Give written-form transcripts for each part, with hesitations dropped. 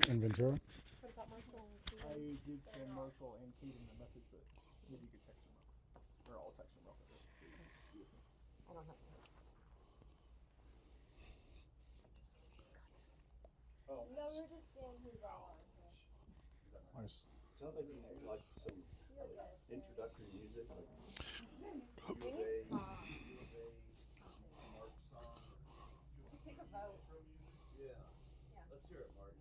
in Ventura. What about Marshall and I Kaden? did send Marshall and Kaden a message, but maybe you could text them real quick. Or I'll text them real quick. So you can be with me. I don't have any. Oh. No, we were just seeing who's all on here. Nice. Sounds like you had like some You're good. introductory music, like We need to stop. Mark song. You take a vote. Yeah. Yeah. Let's hear it, Martin.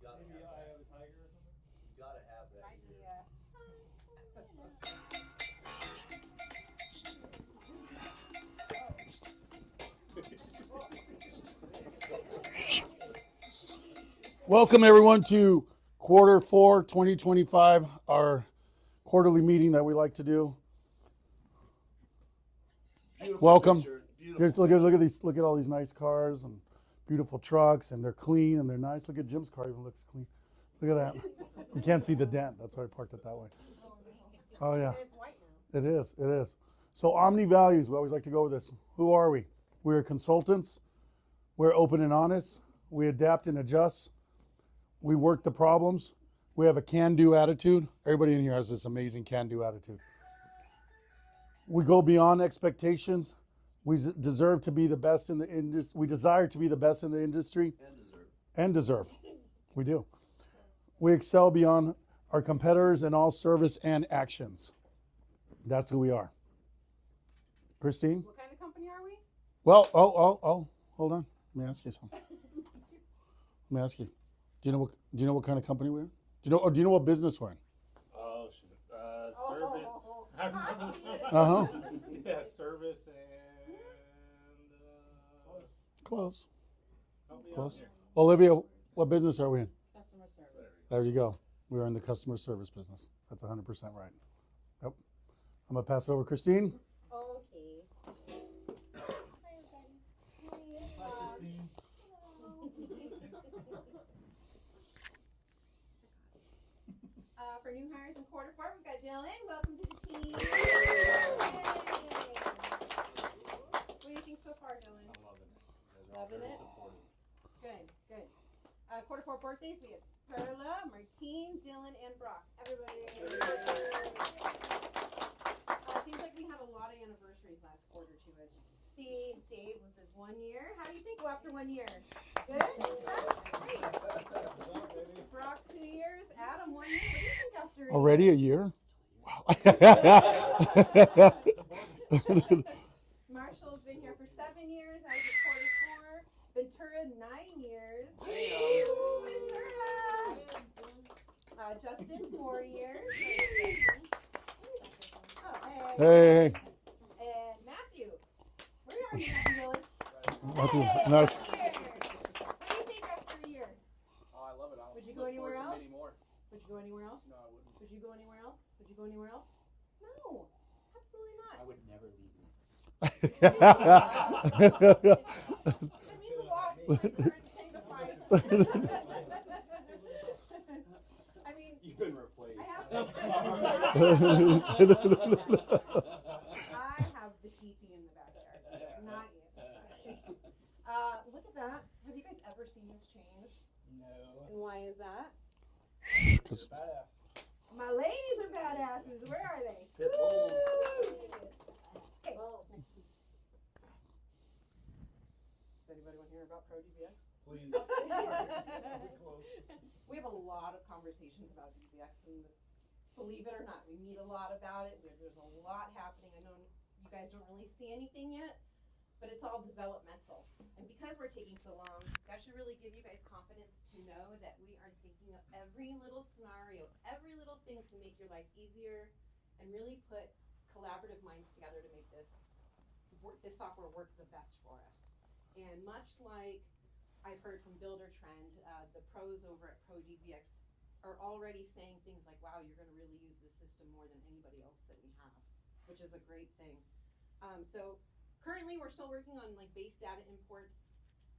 Gotta Maybe have I that. have a tiger or something? You gotta have that Might be here. Welcome everyone to quarter 4 2025, our quarterly meeting that we like to do. Beautiful Welcome. picture, beautiful Just look at these, look at all these nice cars and beautiful trucks, and they're clean and they're nice. Look at Jim's car, even looks clean. Look at that. You can't see the dent. That's why I parked it that way. Oh yeah. It's white now. It is. It is. So Omni Values, we always like to go over this. Who are we? We're consultants. We're open and honest. We adapt and adjust. We work the problems. We have a can-do attitude. Everybody in here has this amazing can-do attitude. We go beyond expectations. We deserve to be the best in the industry. We desire to be the best in the industry and deserve. We do. We excel beyond our competitors in all service and actions. That's who we are. Christine? What kind of company are we? Well, hold on. Let me ask you something. Let me ask you. Do you know what kind of company we're in? Do you know what business we're in? Oh, shoot. Service. Uh-huh. Yeah, service and. Close. Help me out Close. here. Olivia, what business are we in? Customer service. There you go. We're in the customer service business. That's 100% right. Yep. I'm going to pass it over to Christine. Okay. Hi, everybody. Hi, Christine. For new hires in quarter 4, we've got Dylan. Welcome to the team. Yay. What do you think so far, Dylan? I'm loving it. You guys are all Loving very it? supportive. Good. Quarter 4 birthdays, we have Perla, Martine, Dylan, and Brock. Everybody. Seems like we had a lot of anniversaries last quarter, too, as you can see. Dave was his 1 year. How do you think after 1 year? Good? Great. Brock, 2 years. Adam, 1 year. What do you think after Already a year? Wow. Marshall's been here for 7 years. I was at quarter 4. Ventura, 9 years. Ventura! Justin, 4 years. Oh, Hey. And Matthew. Where are you, Matthew Willis? Matthew, Hey, nice. here. What do you think after a year? Oh, I love it. Would you go anywhere else? Many more. Would you go anywhere else? No, I wouldn't. Would you go anywhere else? Would you go anywhere else? No, absolutely not. I would never leave you. That means a lot. My parents pay the price. I mean, You've been replaced. I have the teepee in the backyard. Not you. Look at that. Have you guys ever seen this change? No. And why is that? Because Badass. My ladies are badasses. Where are they? Pit bulls. Okay. Does anybody want to hear about ProDBX? Please. We have a lot of conversations about DBX, and believe it or not, we meet a lot about it. There's a lot happening. I know you guys don't really see anything yet, but it's all developmental. And because we're taking so long, that should really give you guys confidence to know that we are thinking of every little scenario, every little thing to make your life easier, and really put collaborative minds together to make this software work the best for us. And much like I've heard from Builder Trend, the pros over at ProDBX are already saying things like, wow, you're going to really use this system more than anybody else that we have, which is a great thing. So currently we're still working on like base data imports,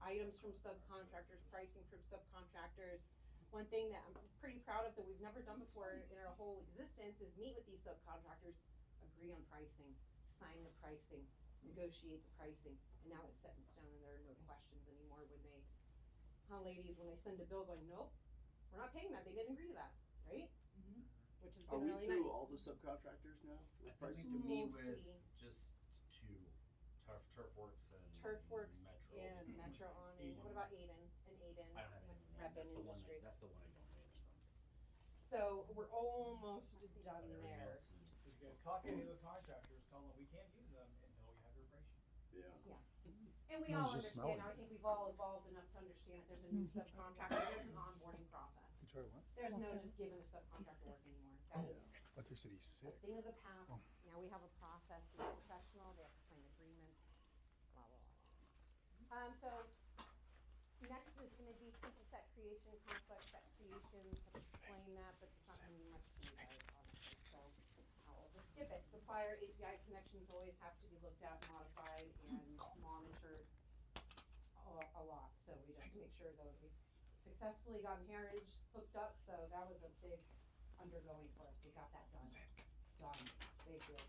items from subcontractors, pricing from subcontractors. One thing that I'm pretty proud of that we've never done before in our whole existence is meet with these subcontractors, agree on pricing, sign the pricing, negotiate the pricing, and now it's set in stone and there are no questions anymore when they, ladies, when I send a bill going, nope, we're not paying that, they didn't agree to that, right? Which has Are been we really through nice. all the subcontractors now? I with think we pricing? can meet with Mostly. just two, Turfworks and Turfworks Metro. and Metro awning, what about Aiden and Aiden? I don't have with anything. Rep That's and the one. Industry. That's the one I don't have anything from. So we're almost done But everything there. else is- So you guys talk to any of the contractors, tell them we can't use them until we have your price sheet. Yeah. And we No, all it's just understand, smelling. I think we've all evolved enough to understand that there's a new subcontractor, there's an onboarding process. Sorry, what? There's no just giving a subcontractor work anymore. That is I thought you said he's a sick. thing of the past. Oh. Now we have a process, be professional, they have to sign agreements, blah, blah, blah. So next is gonna be simple set creation, complex set creations. I've explained that, but there's not gonna be much to you guys, honestly, so I'll just skip it. Supplier API connections always have to be looked at, modified, and monitored a lot, so we have to make sure those, we successfully gotten Heritage hooked up, so that was a big undergoing for us, we got that done. Done, big deal.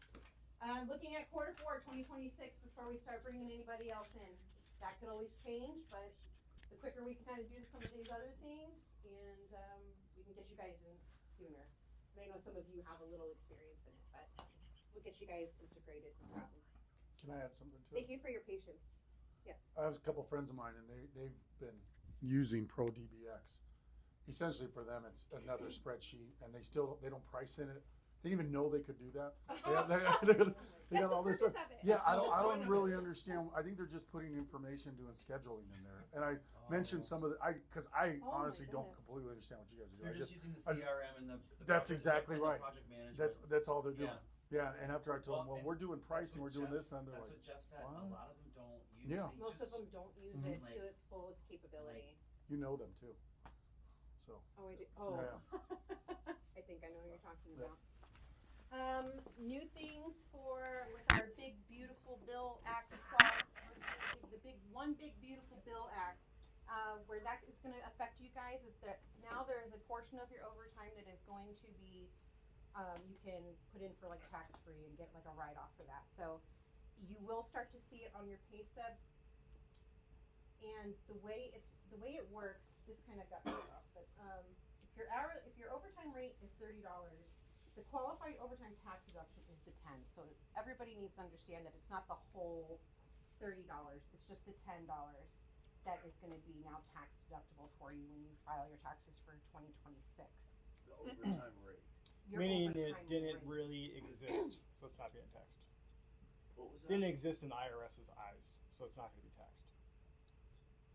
Looking at quarter four, 2026, before we start bringing anybody else in, that could always change, but the quicker we can kind of do some of these other things, and, we can get you guys in sooner. And I know some of you have a little experience in it, but we'll get you guys integrated, no problem. Can I add something to it? Thank you for your patience, yes. I have a couple friends of mine, and they've been using Pro DBX. Essentially, for them, it's another spreadsheet, and they don't price in it. They didn't even know they could do that. They That's got all the this purpose stuff. of it. Yeah, I don't Point of really it. understand. I think they're just putting information, doing scheduling in there. And I mentioned some of because I Oh my honestly don't goodness. completely understand what you guys are doing. They're I just using the I CRM and the That's project- exactly and the right. project management. That's all they're doing. Yeah. Yeah, and after I told them, Well, well, and we're doing That's pricing, what we're doing Jeff- this, and they're That's like, what Jeff said. "What?" A lot of them don't use Yeah. it. They Most of just- them don't use Mhm. it Like- to its fullest capability. you know them too. So Oh, I do, oh. Yeah. I think I know what you're talking Yeah. about. New things for, with our big beautiful bill act clause, the big, one big beautiful bill act. Where that is gonna affect you guys is that now there is a portion of your overtime that is going to be, you can put in for like tax-free and get like a write-off for that. So you will start to see it on your pay stubs. And the way it works, this kind of got me off, but, if your overtime rate is $30, the qualified overtime tax deduction is the 10. So everybody needs to understand that it's not the whole $30, it's just the $10 that is gonna be now tax deductible for you when you file your taxes for 2026. The overtime rate. Your Meaning it overtime didn't rate. really exist, so it's not being taxed. What was that? Didn't exist in the IRS's eyes, so it's not gonna be taxed.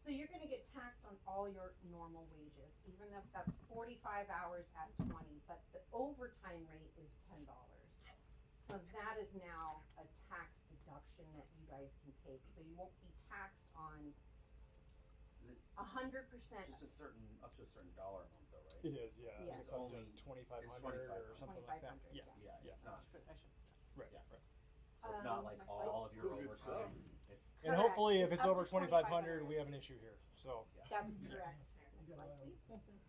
So you're gonna get taxed on all your normal wages, even if that's 45 hours at 20, but the overtime rate is $10. So that is now a tax deduction that you guys can take, so you won't be taxed on Is it 100%. just a certain, up to a certain dollar amount though, right? It is, yeah. I think Yes. it's up to Only- 2,500 or it's something like that. 2,500, Yeah, yes. Yeah, it's not. I should. right, Yeah. right. So it's not like next all slide. of your Still good stuff. overtime. It's And Correct. hopefully, if It's it's up over to 2,500, 2,500. we have an issue here, so. yeah. That's correct. Next slide, please.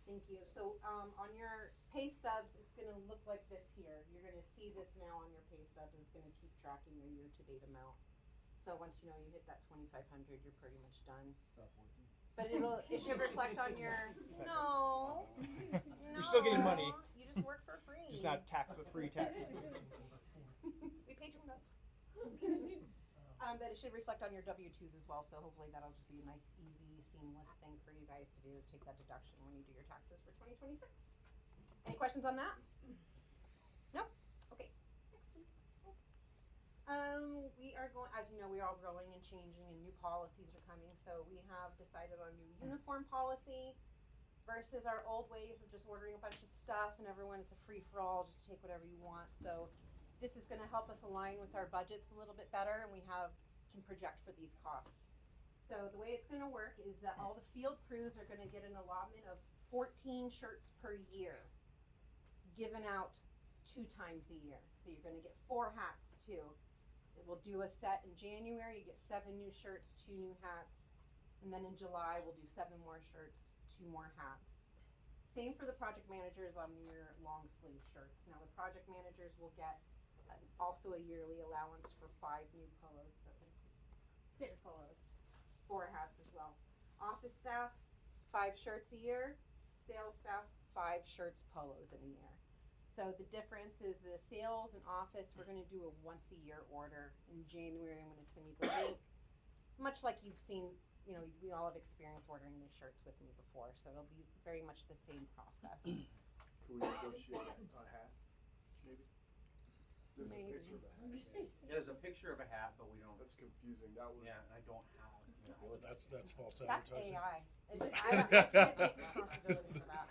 Thank you. So, on your pay stubs, it's gonna look like this here. You're gonna see this now on your pay stubs. It's gonna keep tracking your year-to-date amount. So once you know you hit that 2,500, you're pretty much done. Stop working. But it should reflect on your, no, no. You're still getting money. You just work for free. Just not free tax. We paid you enough. But it should reflect on your W-2s as well, so hopefully that'll just be a nice, easy, seamless thing for you guys to do, take that deduction when you do your taxes for 2026. Any questions on that? Nope? Okay. Next, please. We are going, as you know, we are all growing and changing and new policies are coming, so we have decided on a new uniform policy versus our old ways of just ordering a bunch of stuff and everyone, it's a free-for-all, just take whatever you want, so this is gonna help us align with our budgets a little bit better and we can project for these costs. So the way it's gonna work is that all the field crews are gonna get an allotment of 14 shirts per year, given out 2 times a year. So you're gonna get 4 hats too. We'll do a set in January, you get 7 new shirts, 2 new hats. And then in July, we'll do 7 more shirts, 2 more hats. Same for the project managers on your long sleeve shirts. Now the project managers will get also a yearly allowance for 5 new polos, 6 polos, 4 hats as well. Office staff, 5 shirts a year. Sales staff, 5 shirts, polos in a year. So the difference is the sales and office, we're gonna do a once a year order. In January, I'm gonna send you the link. Much like you've seen, you know, we all have experience ordering these shirts with me before, so it'll be very much the same process. Can we negotiate a hat, maybe? There's Maybe. a picture of a hat. maybe. There's a picture of a hat, but we don't, That's confusing, that would. yeah, and I don't have, you know, I would. That's false That's advertising. AI. I can't take responsibility for that.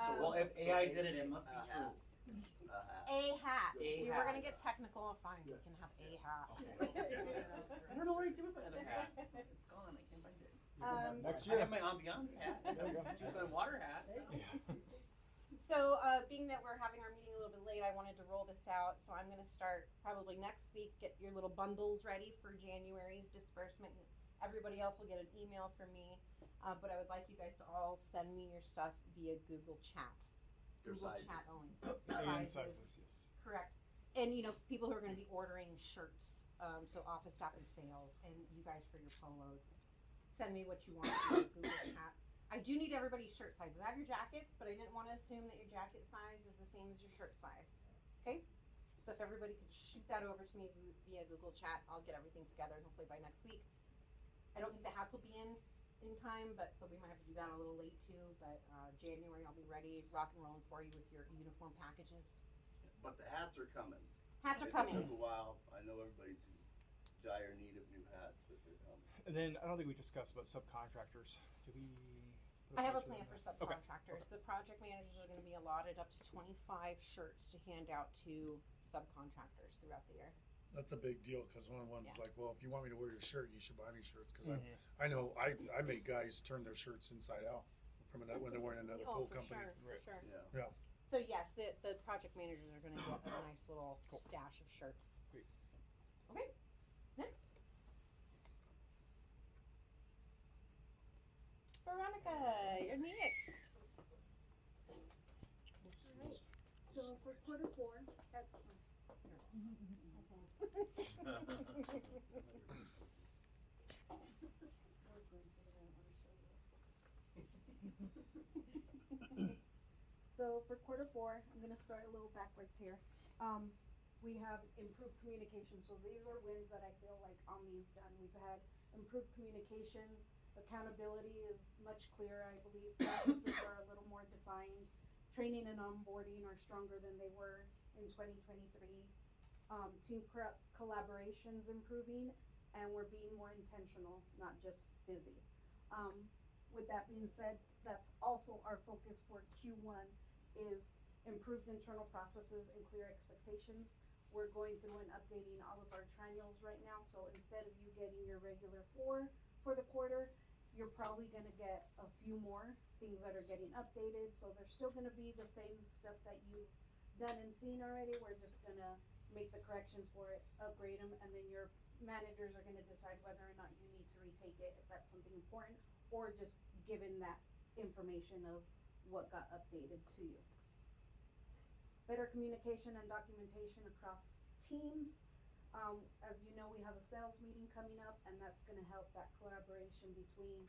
So, well, if AI did it, it must be true. A hat. A If you were hat. gonna get technical, fine, you can have a hat. I don't know what I did with my other hat. It's gone, I can't find it. Next I year. have my ambiance hat, There you go. juice on water hat. So, being that we're having our meeting a little bit late, I wanted to roll this out, so I'm gonna start probably next week, get your little bundles ready for January's disbursement. Everybody else will get an email from me, but I would like you guys to all send me your stuff via Google Chat. Your Google sizes. Chat only. And Sizes. sizes, yes. Correct. And, you know, people who are gonna be ordering shirts, so office staff and sales, and you guys for your polos. Send me what you want via Google Chat. I do need everybody's shirt sizes. I have your jackets, but I didn't want to assume that your jacket size is the same as your shirt size. Okay? So if everybody could shoot that over to me via Google Chat, I'll get everything together and hopefully by next week. I don't think the hats will be in time, but so we might have to do that a little late too. But January I'll be ready, rock and rolling for you with your uniform packages. But the hats are coming. Hats are It coming. took a while, I know everybody's in dire need of new hats, but they're coming. And then I don't think we discussed about subcontractors. Do we? I have a plan for Okay. subcontractors. The project managers are gonna be allotted up to 25 shirts to hand out to subcontractors throughout the year. That's a big deal because one of the ones is Yeah. like, well, if you want me to wear your shirt, you should buy me shirts because Mhm. I know I make guys turn their shirts inside out from when they're wearing another Oh, pool for company. sure, for Right. sure. Yeah. Yeah. So yes, the project managers are gonna get a nice little Cool. stash of shirts. Sweet. Okay, next. Veronica, you're next. Alright, so for quarter 4, so for quarter 4, I'm gonna start a little backwards here. We have improved communication, so these are wins that I feel like Omni's done. We've had improved communications, accountability is much clearer, I believe, processes are a little more defined, training and onboarding are stronger than they were in 2023. Team collaboration's improving, and we're being more intentional, not just busy. With that being said, that's also our focus for Q1 is improved internal processes and clear expectations. We're going through and updating all of our triennials right now, so instead of you getting your regular 4 for the quarter, you're probably gonna get a few more things that are getting updated, so they're still gonna be the same stuff that you've done and seen already. We're just gonna make the corrections for it, upgrade them, and then your managers are gonna decide whether or not you need to retake it, if that's something important, or just given that information of what got updated to you. Better communication and documentation across teams. As you know, we have a sales meeting coming up, and that's gonna help that collaboration between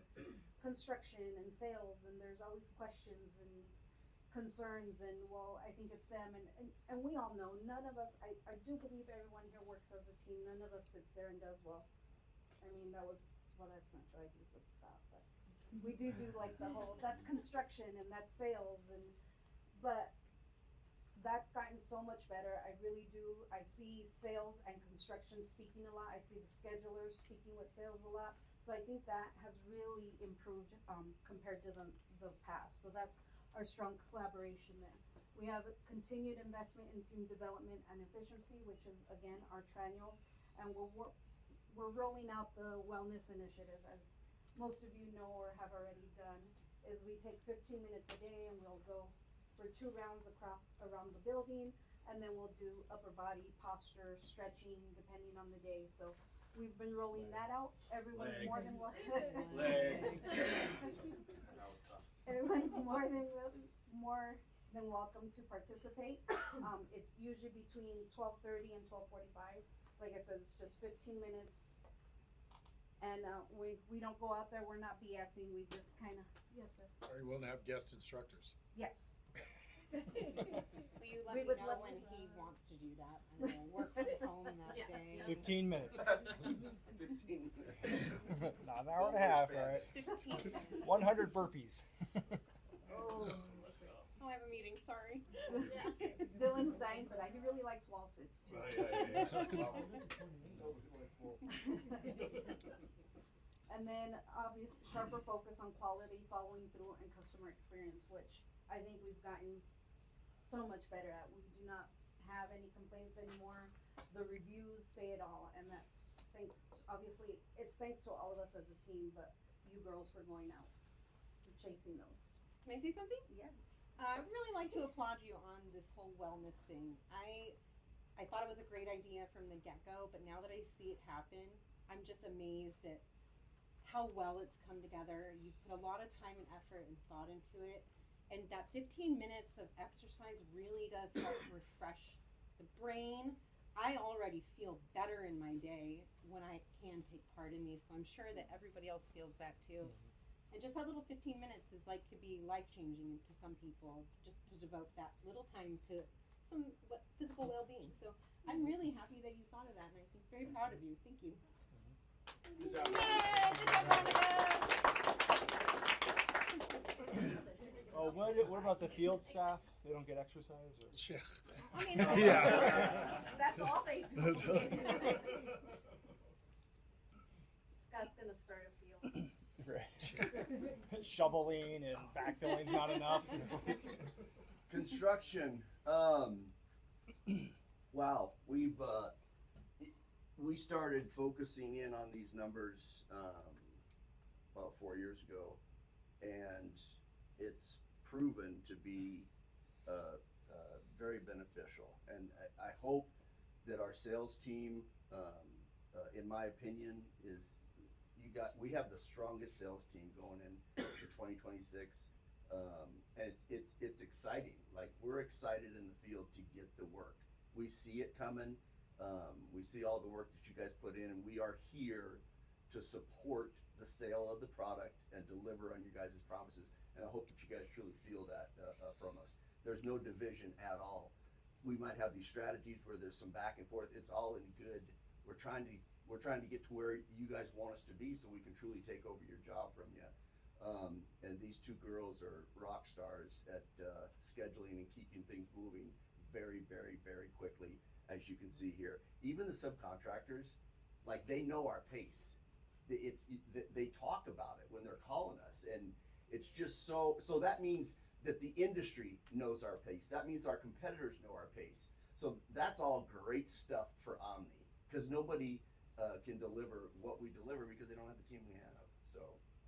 construction and sales, and there's always questions and concerns, and well, I think it's them, and we all know, none of us, I do believe everyone here works as a team, none of us sits there and does well. I mean, that's not true, I do with Scott, but we do like the whole, that's construction and that's sales, but that's gotten so much better. I really do. I see sales and construction speaking a lot. I see the schedulers speaking with sales a lot. So I think that has really improved compared to the past. So that's our strong collaboration there. We have continued investment in team development and efficiency, which is again our triennials, and we're rolling out the wellness initiative, as most of you know or have already done. Is we take 15 minutes a day and we'll go for 2 rounds around the building, and then we'll do upper body posture stretching depending on the day. So we've been rolling that out. Everyone's more Legs. than Legs. That was tough. Everyone's more then welcome to participate. It's usually between 12:30 and 12:45. Like I said, it's just 15 minutes. And we don't go out there, we're not BSing, we just kind of, yes, sir. Are you willing to have guest instructors? Yes. Will you let We me would know love when to- he wants to do that? And we'll work from home that Yeah. day. 15 minutes. 15. Not an hour and a half, right? 15 minutes. 100 burpees. Oh, I have a meeting, sorry. Dylan's dying for that, he really likes wall sits too. And then obvious sharper focus on quality, following through, and customer experience, which I think we've gotten so much better at. We do not have any complaints anymore. The reviews say it all, and that's thanks, obviously, it's thanks to all of us as a team, but you girls for going out and chasing those. Can I say something? Yes. I'd really like to applaud you on this whole wellness thing. I thought it was a great idea from the get-go, but now that I see it happen, I'm just amazed at how well it's come together. You've put a lot of time and effort and thought into it, and that 15 minutes of exercise really does help refresh the brain. I already feel better in my day when I can take part in these, so I'm sure that everybody else feels that too. And just that little 15 minutes is like could be life-changing to some people, just to devote that little time to some physical well-being. So I'm really happy that you thought of that, and I'm very proud of you. Thank you. Good job. Yay! Good job, Veronica. Oh, what about the field staff? They don't get exercise? Or? Yeah. I mean, Yeah. That's all they do. That's all. Scott's gonna start a field. Right. Shoveling and backfilling's not enough. It's like, Construction. Wow, we started focusing in on these numbers about 4 years ago, and it's proven to be very beneficial. And I hope that our sales team, in my opinion, we have the strongest sales team going into 2026. And it's exciting. Like, we're excited in the field to get the work. We see it coming. We see all the work that you guys put in, and we are here to support the sale of the product and deliver on your guys' promises. And I hope that you guys truly feel that from us. There's no division at all. We might have these strategies where there's some back and forth. It's all in good. We're trying to get to where you guys want us to be, so we can truly take over your job from you. And these two girls are rock stars at scheduling and keeping things moving very, very, very quickly, as you can see here. Even the subcontractors, like, they know our pace. They talk about it when they're calling us, and it's just so that means that the industry knows our pace. That means our competitors know our pace. So that's all great stuff for Omni, because nobody can deliver what we deliver because they don't have the team we have. So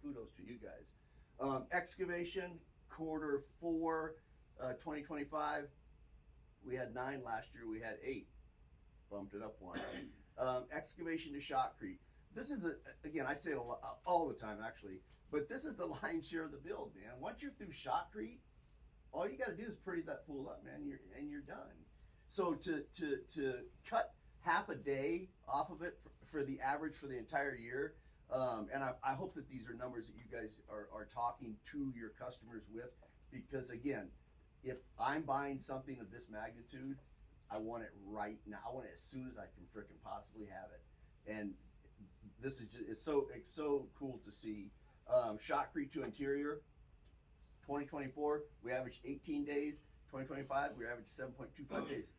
kudos to you guys. Excavation, Q4 2025, we had 9 last year, we had 8. Bumped it up 1. Excavation to shotcrete. This is, again, I say it all the time actually, but this is the lion's share of the build, man. Once you're through shotcrete, all you gotta do is pretty that pool up, man, and you're done. So to cut half a day off of it for the average for the entire year, and I hope that these are numbers that you guys are talking to your customers with, because again, if I'm buying something of this magnitude, I want it right now. I want it as soon as I can frickin' possibly have it. And this is just, it's so cool to see. Shotcrete to interior, 2024, we averaged 18 days. 2025, we averaged 7.25 days.